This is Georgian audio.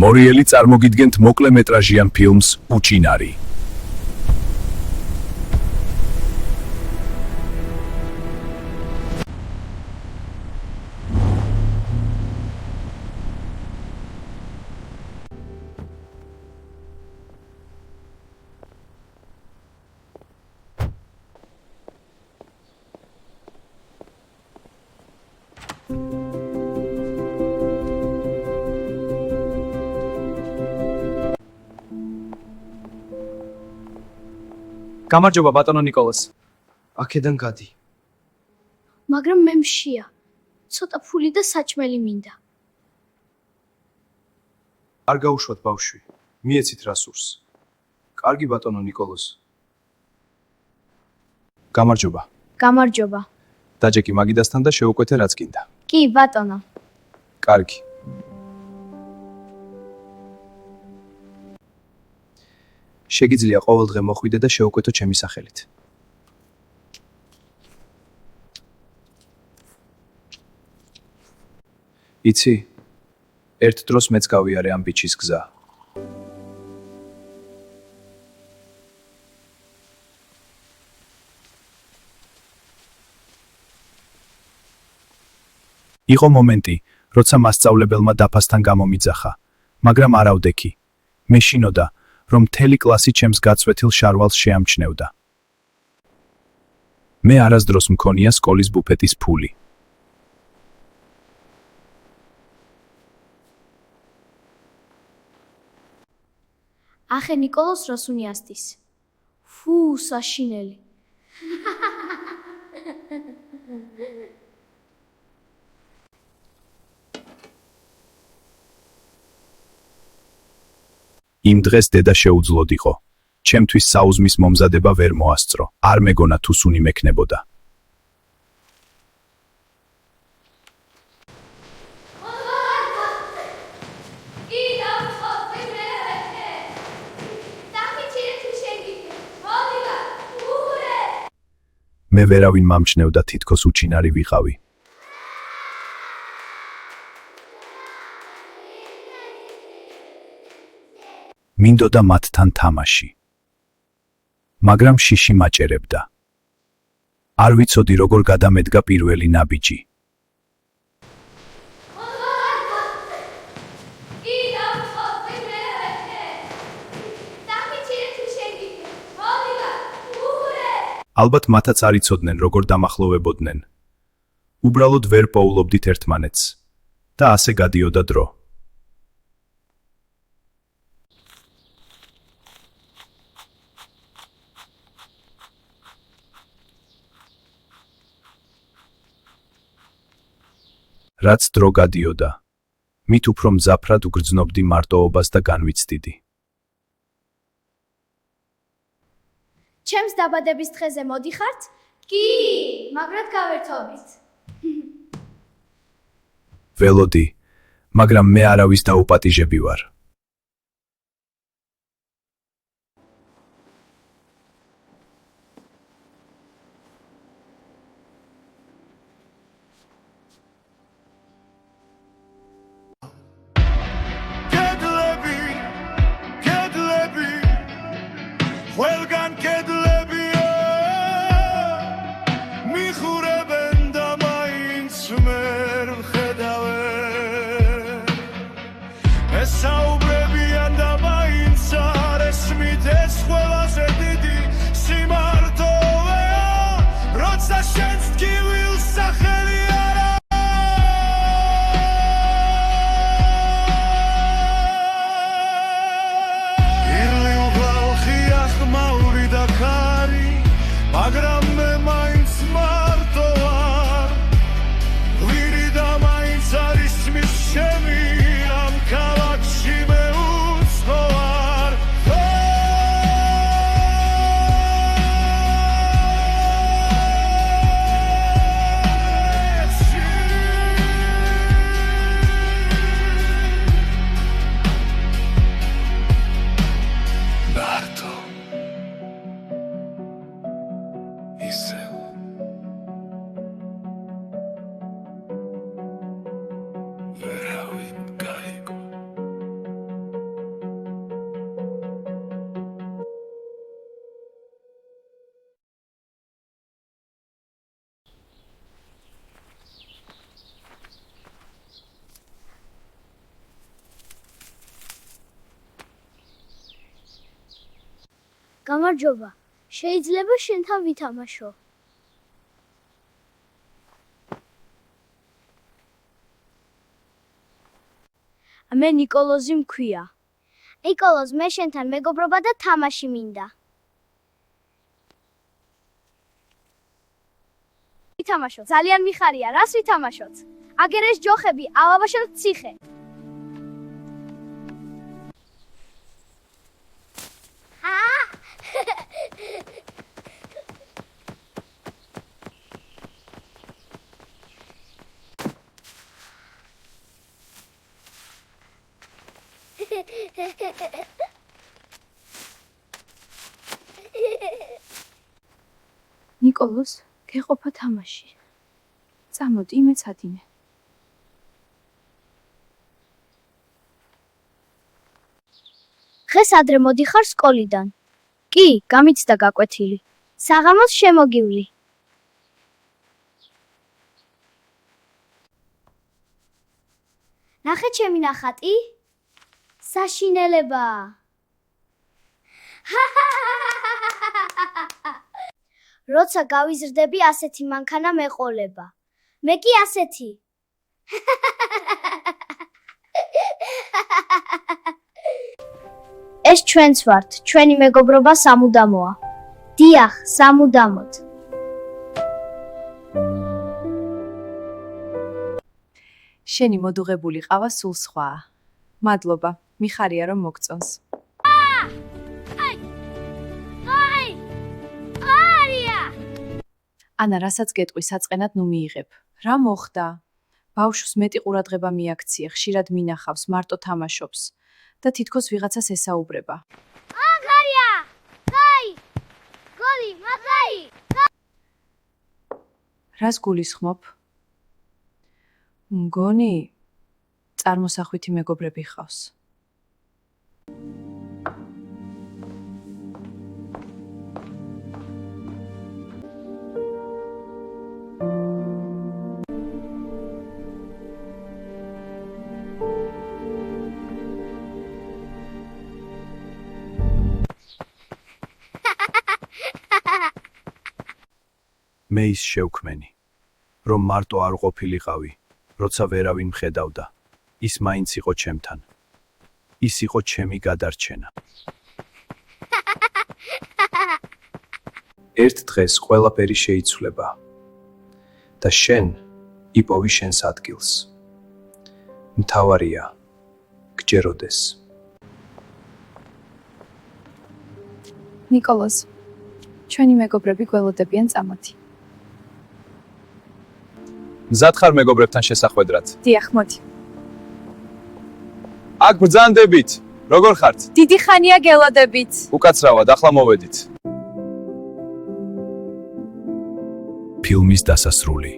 მორიელი წარმოგიდგენთ მოკლემეტრაჟიან ფილმს უჩინარი. გამარჯობა ბატონო ნიკოლას. აქედან გადი. მაგრამ მე მშია. ცოტა ფული და საჭმელი მინდა. არ გაუშვათ ბავშვი. მიეცით რა სურს. კარგი ბატონო ნიკოლოს. გამარჯობა. გამარჯობა. დაჯეკი მაგიდასთან და შეუკვეთე რაც გინდა. კი, ბატონო. კარგი. შეგიძლია ყოველდღე მოხვიდე და შეუკვეთო ჩემი სახელით. იცი, ერთ დროს მეც გავიარე ამ ბიჩის გზა. იყო მომენტი, როცა მასწავლებელმა დაფასთან გამომიძახა, მაგრამ არ ავდექი. მე შინოდა, რომ მთელი კლასი ჩემს გაცვეთილ შარვალს შეამჩნევდა. მე არასდროს მქონია სკოლის ბუფეტის ფული. ახე ნიკოლოს რას უნიასტის? ფუ, საშინელი. იმ დღეს დედა შეუძლოდ იყო. ჩემთვის საუზმის მომზადება ვერ მოასწრო. არ მეგონა თუ სუნი მექნებოდა. მე ვერავინ მამჩნევდა თითქოს უჩინარი ვიყავი. მინდოდა მათთან თამაში. მაგრამ შიში მაჭერებდა. არ ვიცოდი როგორ გადამედგა პირველი ნაბიჯი. ალბათ მათაც არ იცოდნენ როგორ დამახლოვებოდნენ. უბრალოდ ვერ პოულობდით ერთმანეთს და ასე გადიოდა დრო. რაც დრო გადიოდა, მით უფრო მძაფრად უგრძნობდი მარტოობას და განვიცდიდი. ჩემს დაბადების დღეზე მოდიხართ? კი, მაგრად გავერთობით. ველოდი, მაგრამ მე არავის დაუპატიჟები ვარ. Shemi am kalak shime გამარჯობა. შეიძლება შენთან ვითამაშო? მე ნიკოლოზი მქვია. ნიკოლოზ, მე შენთან მეგობრობა და თამაში მინდა. ვითამაშოთ. ძალიან მიხარია. რას ვითამაშოთ? აგერ ეს ჯოხები, ავაბაშოთ ციხე. ნიკოლოზ, გეყოფა თამაში. წამოდი, იმეცადინე. დღეს ადრე მოდიხარ სკოლიდან. კი, გამიცდა გაკვეთილი. საღამოს შემოგივლი. ნახე ჩემი ნახატი? საშინელებაა. როცა გავიზრდები, ასეთი მანქანა მეყოლება. მე კი ასეთი. ეს ჩვენც ვართ, ჩვენი მეგობრობა სამუდამოა. დიახ, სამუდამოდ. შენი მოდუღებული ყავა სულ სხვაა. მადლობა, მიხარია რომ მოგწონს. ანა, რასაც გეტყვი საწყენად ნუ მიიღებ. რა მოხდა? ბავშვს მეტი ყურადღება მიაქცია, ხშირად მინახავს, მარტო თამაშობს და თითქოს ვიღაცას ესაუბრება. ანგარია! ხაი! გოლი, მაგაი! რას გულისხმობ? მგონი წარმოსახვითი მეგობრები ხავს. მე ის შევქმენი, რომ მარტო არ ყოფილიყავი, როცა ვერავინ მხედავდა. ის მაინც იყო ჩემთან. ის იყო ჩემი გადარჩენა. ერთ დღეს ყველაფერი შეიცვლება და შენ იპოვი შენს ადგილს. მთავარია გჯეროდეს. ნიკოლოზ, ჩვენი მეგობრები გველოდებიან წამოდი. მზად ხარ მეგობრებთან შესახვედრად? დიახ, მოდი. აქ ბრძანდებით. როგორ ხართ? დიდი ხანია გელოდებით. უკაცრავად, ახლა მოვედით. ფილმის დასასრული.